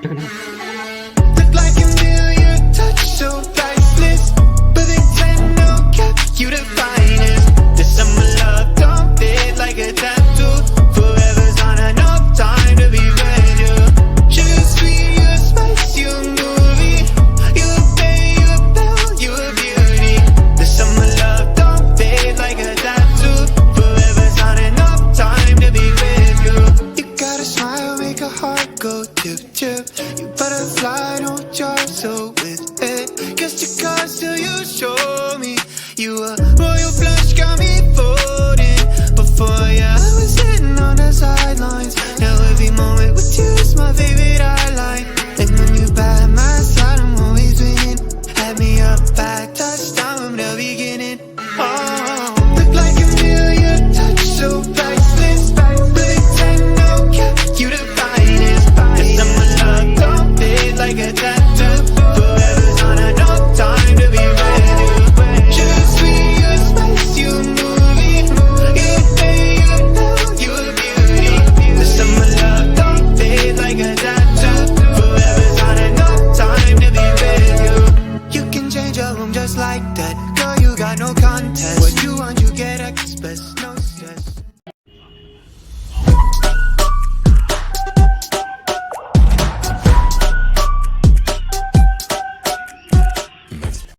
Look like a million touch, so priceless, but they tend to cap you the finest. The summer love don't fit like a tattoo. Forever's not enough time to be with you. Sugar sweet, you a spice, you a movie. You a bay, you a belle, you a beauty. The summer love don't fade like a tattoo. Forever's not enough time to be with you. You got a smile, make a heart go tip tip. You butterfly, don't jar so with it. Guess your cards till you show me. You a royal blush, got me folding. Before you, I was sitting on the sidelines. Now every moment with you is my favorite highlight.